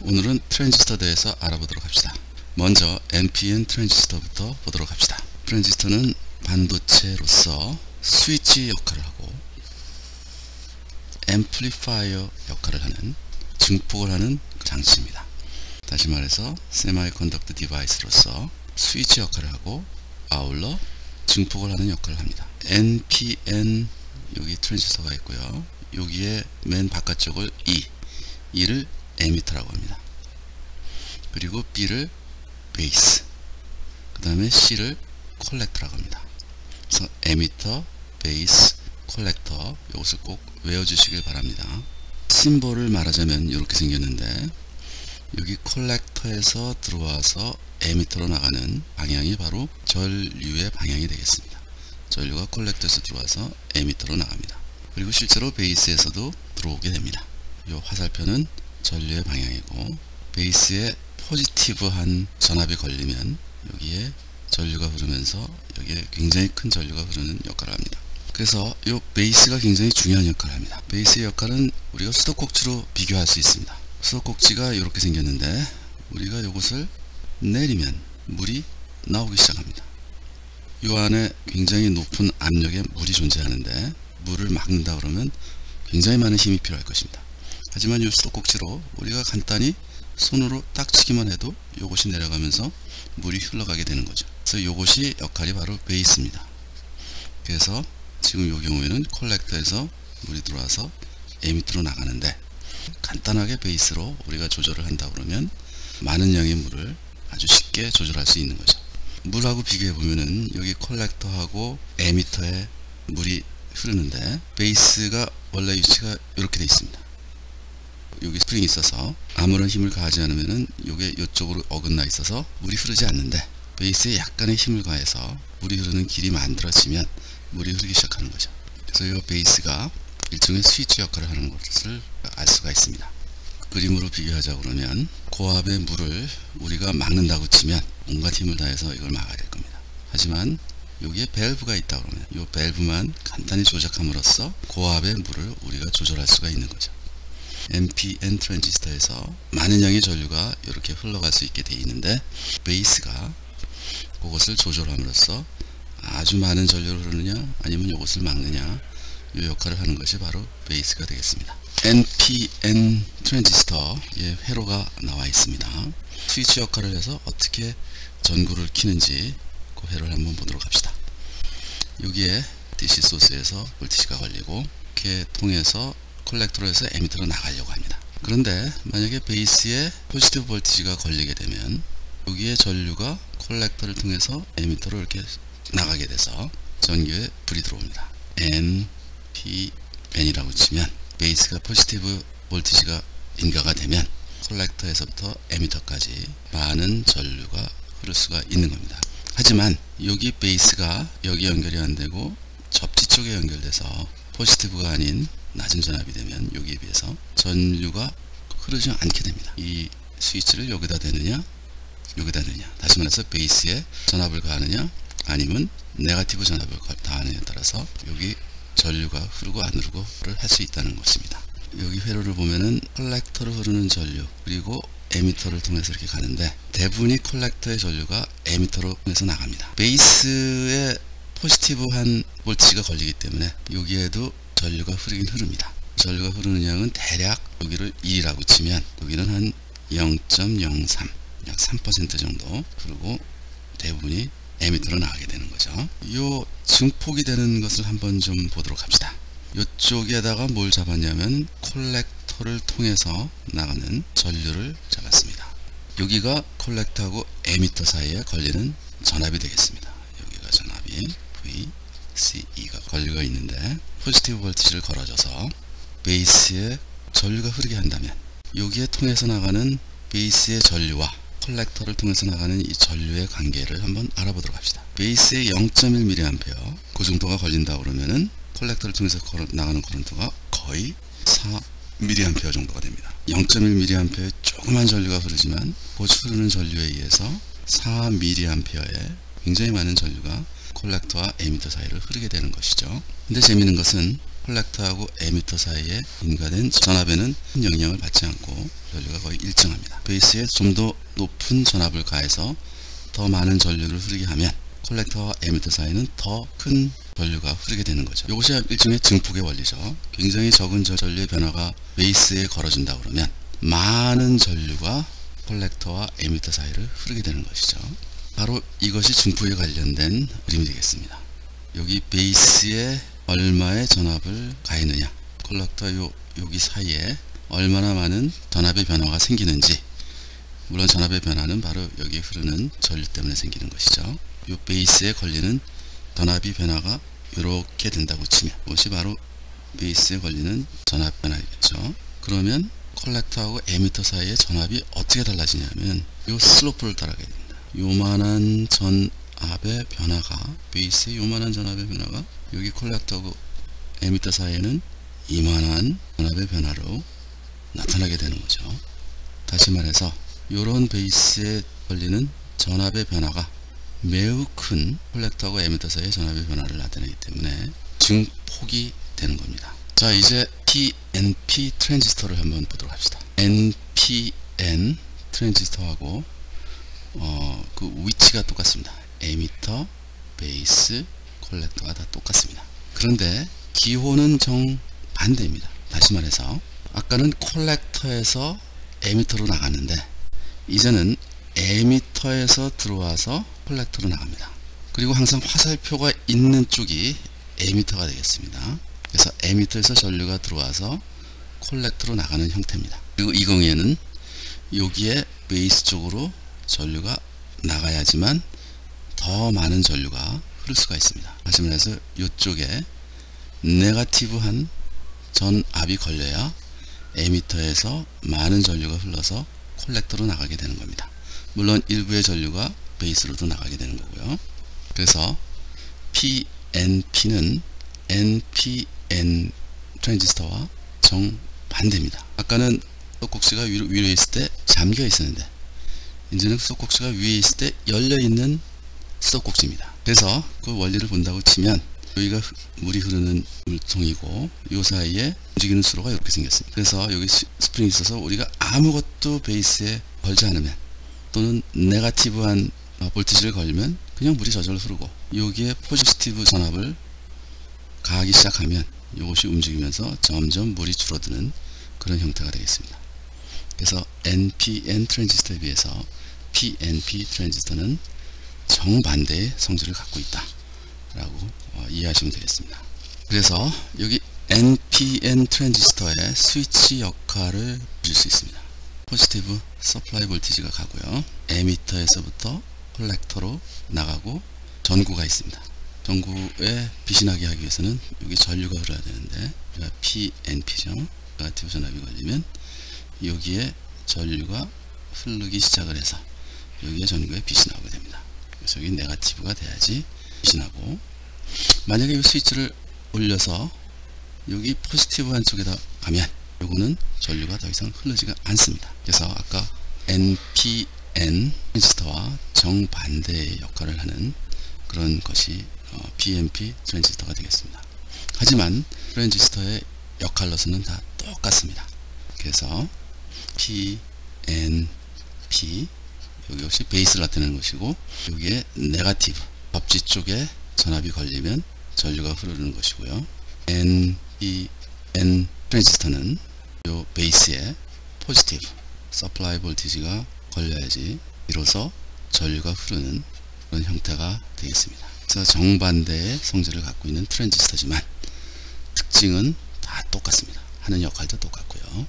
오늘은 트랜지스터에 대해서 알아보도록 합시다. 먼저 NPN 트랜지스터부터 보도록 합시다. 트랜지스터는 반도체로서 스위치 역할을 하고 앰플리파이어 역할을 하는, 증폭을 하는 장치입니다. 다시 말해서 세미컨덕터 디바이스로서 스위치 역할을 하고 아울러 증폭을 하는 역할을 합니다. NPN, 여기 트랜지스터가 있고요. 여기에 맨 바깥쪽을 E를 에미터라고 합니다. 그리고 B를 베이스, 그 다음에 C를 콜렉터라고 합니다. 그래서 에미터, 베이스, 콜렉터, 이것을 꼭 외워주시길 바랍니다. 심볼을 말하자면 이렇게 생겼는데, 여기 콜렉터에서 들어와서 에미터로 나가는 방향이 바로 전류의 방향이 되겠습니다. 전류가 콜렉터에서 들어와서 에미터로 나갑니다. 그리고 실제로 베이스에서도 들어오게 됩니다. 이 화살표는 전류의 방향이고, 베이스에 포지티브한 전압이 걸리면 여기에 전류가 흐르면서 여기에 굉장히 큰 전류가 흐르는 역할을 합니다. 그래서 이 베이스가 굉장히 중요한 역할을 합니다. 베이스의 역할은 우리가 수도꼭지로 비교할 수 있습니다. 수도꼭지가 이렇게 생겼는데, 우리가 이것을 내리면 물이 나오기 시작합니다. 이 안에 굉장히 높은 압력의 물이 존재하는데, 물을 막는다 그러면 굉장히 많은 힘이 필요할 것입니다. 하지만 이 수도꼭지로 우리가 간단히 손으로 딱 치기만 해도 이것이 내려가면서 물이 흘러가게 되는 거죠. 그래서 이것이 역할이 바로 베이스입니다. 그래서 지금 이 경우에는 콜렉터에서 물이 들어와서 에미터로 나가는데, 간단하게 베이스로 우리가 조절을 한다 그러면 많은 양의 물을 아주 쉽게 조절할 수 있는 거죠. 물하고 비교해 보면은 여기 콜렉터하고 에미터에 물이 흐르는데, 베이스가 원래 위치가 이렇게 되어 있습니다. 여기 스프링이 있어서 아무런 힘을 가하지 않으면은 이게 이쪽으로 어긋나 있어서 물이 흐르지 않는데, 베이스에 약간의 힘을 가해서 물이 흐르는 길이 만들어지면 물이 흐르기 시작하는 거죠. 그래서 이 베이스가 일종의 스위치 역할을 하는 것을 알 수가 있습니다. 그림으로 비교하자 그러면 고압의 물을 우리가 막는다고 치면 온갖 힘을 다해서 이걸 막아야 될 겁니다. 하지만 여기에 밸브가 있다 그러면 이 밸브만 간단히 조작함으로써 고압의 물을 우리가 조절할 수가 있는 거죠. NPN 트랜지스터에서 많은 양의 전류가 이렇게 흘러갈 수 있게 되어 있는데, 베이스가 그것을 조절함으로써 아주 많은 전류를 흐르느냐 아니면 이것을 막느냐, 이 역할을 하는 것이 바로 베이스가 되겠습니다. NPN 트랜지스터의 회로가 나와 있습니다. 스위치 역할을 해서 어떻게 전구를 켜는지 그 회로를 한번 보도록 합시다. 여기에 DC 소스에서 볼티지가 걸리고, 이렇게 통해서 콜렉터로 해서 에미터로 나가려고 합니다. 그런데 만약에 베이스에 포지티브 볼티지가 걸리게 되면 여기에 전류가 콜렉터를 통해서 에미터로 이렇게 나가게 돼서 전기에 불이 들어옵니다. NPN이라고 치면 베이스가 포지티브 볼티지가 인가가 되면 콜렉터에서부터 에미터까지 많은 전류가 흐를 수가 있는 겁니다. 하지만 여기 베이스가 여기 연결이 안 되고 접지 쪽에 연결돼서 포지티브가 아닌 낮은 전압이 되면 여기에 비해서 전류가 흐르지 않게 됩니다. 이 스위치를 여기다 대느냐 여기다 대느냐, 다시 말해서 베이스에 전압을 가하느냐 아니면 네거티브 전압을 가하느냐에 따라서 여기 전류가 흐르고 안 흐르고를 할 수 있다는 것입니다. 여기 회로를 보면은 콜렉터로 흐르는 전류, 그리고 에미터를 통해서 이렇게 가는데, 대부분이 콜렉터의 전류가 에미터로 통해서 나갑니다. 베이스에 포지티브한 볼티지가 걸리기 때문에 여기에도 전류가 흐르긴 흐릅니다. 전류가 흐르는 양은 대략 여기를 1이라고 치면 여기는 한 0.03, 약 3% 정도 흐르고 대부분이 에미터로 나가게 되는 거죠. 이 증폭이 되는 것을 한번 좀 보도록 합시다. 이쪽에다가 뭘 잡았냐면 콜렉터를 통해서 나가는 전류를 잡았습니다. 여기가 콜렉터하고 에미터 사이에 걸리는 전압이 되겠습니다. 여기가 전압이 VCE가 걸려가 있는데, 포지티브 볼티지를 걸어줘서 베이스에 전류가 흐르게 한다면 여기에 통해서 나가는 베이스의 전류와 콜렉터를 통해서 나가는 이 전류의 관계를 한번 알아보도록 합시다. 베이스에 0.1mA 그 정도가 걸린다 그러면은 콜렉터를 통해서 나가는 커런트가 거의 4mA 정도가 됩니다. 0.1mA의 조그만 전류가 흐르지만 그 흐르는 전류에 의해서 4mA의 굉장히 많은 전류가 콜렉터와 에미터 사이를 흐르게 되는 것이죠. 근데 재미있는 것은 콜렉터하고 에미터 사이에 인가된 전압에는 큰 영향을 받지 않고 전류가 거의 일정합니다. 베이스에 좀 더 높은 전압을 가해서 더 많은 전류를 흐르게 하면 콜렉터와 에미터 사이에는 더 큰 전류가 흐르게 되는 거죠. 이것이 일종의 증폭의 원리죠. 굉장히 적은 전류의 변화가 베이스에 걸어진다 그러면 많은 전류가 콜렉터와 에미터 사이를 흐르게 되는 것이죠. 바로 이것이 증폭에 관련된 그림이 되겠습니다. 여기 베이스에 얼마의 전압을 가했느냐, 콜렉터 여기 사이에 얼마나 많은 전압의 변화가 생기는지, 물론 전압의 변화는 바로 여기 흐르는 전류 때문에 생기는 것이죠. 이 베이스에 걸리는 전압이 변화가 이렇게 된다고 치면 이것이 바로 베이스에 걸리는 전압 변화이겠죠. 그러면 콜렉터하고 에미터 사이의 전압이 어떻게 달라지냐면 이 슬로프를 따라가게 됩니다. 요만한 전압의 변화가, 베이스의 요만한 전압의 변화가 여기 콜렉터하고 에미터 사이에는 이만한 전압의 변화로 나타나게 되는 거죠. 다시 말해서 이런 베이스에 걸리는 전압의 변화가 매우 큰 콜렉터하고 에미터 사이의 전압의 변화를 나타내기 때문에 증폭이 되는 겁니다. 자, 이제 PNP 트랜지스터를 한번 보도록 합시다. NPN 트랜지스터하고 그 위치가 똑같습니다. 에미터, 베이스, 콜렉터가 다 똑같습니다. 그런데 기호는 정반대입니다. 다시 말해서 아까는 콜렉터에서 에미터로 나갔는데 이제는 에미터에서 들어와서 콜렉터로 나갑니다. 그리고 항상 화살표가 있는 쪽이 에미터가 되겠습니다. 그래서 에미터에서 전류가 들어와서 콜렉터로 나가는 형태입니다. 그리고 이 경우에는 여기에 베이스 쪽으로 전류가 나가야지만 더 많은 전류가 흐를 수가 있습니다. 다시 말해서 이쪽에 네거티브한 전압이 걸려야 에미터에서 많은 전류가 흘러서 콜렉터로 나가게 되는 겁니다. 물론 일부의 전류가 베이스로도 나가게 되는 거고요. 그래서 PNP는 NPN 트랜지스터와 정반대입니다. 아까는 스톱콕스가 위로 있을 때 잠겨 있었는데 이제는 스톱콕스가 위에 있을 때 열려 있는 스톱콕스입니다. 그래서 그 원리를 본다고 치면 여기가 물이 흐르는 물통이고 이 사이에 움직이는 수로가 이렇게 생겼습니다. 그래서 여기 스프링이 있어서 우리가 아무것도 베이스에 걸지 않으면 또는 네거티브한 볼티지를 걸면 그냥 물이 저절로 흐르고 여기에 포지티브 전압을 가하기 시작하면 이것이 움직이면서 점점 물이 줄어드는 그런 형태가 되겠습니다. 그래서 NPN 트랜지스터에 비해서 PNP 트랜지스터는 정반대의 성질을 갖고 있다 라고 이해하시면 되겠습니다. 그래서 여기 NPN 트랜지스터의 스위치 역할을 보실 수 있습니다. 포지티브 서플라이 볼티지가 가고요, 에미터에서부터 콜렉터로 나가고 전구가 있습니다. 전구에 빛이 나게 하기 위해서는 여기 전류가 흘러야 되는데 PNP죠. 네거티브 전압이 걸리면 여기에 전류가 흐르기 시작을 해서 여기에 전구에 빛이 나오게 됩니다. 그래서 여기 네거티브가 돼야지 빛이 나고, 만약에 이 스위치를 올려서 여기 포지티브 한쪽에다 가면 요거는 전류가 더 이상 흐르지가 않습니다. 그래서 아까 NPN 트랜지스터와 정반대의 역할을 하는 그런 것이 PNP 트랜지스터가 되겠습니다. 하지만 트랜지스터의 역할로서는 다 똑같습니다. 그래서 PNP 여기 역시 베이스를 나타내는 것이고 여기에 네거티브 접지 쪽에 전압이 걸리면 전류가 흐르는 것이고요, NPN 트랜지스터는 요 베이스에 포지티브 서플라이 볼티지가 걸려야지 비로소 전류가 흐르는 그런 형태가 되겠습니다. 그래서 정반대의 성질을 갖고 있는 트랜지스터지만 특징은 다 똑같습니다. 하는 역할도 똑같고요.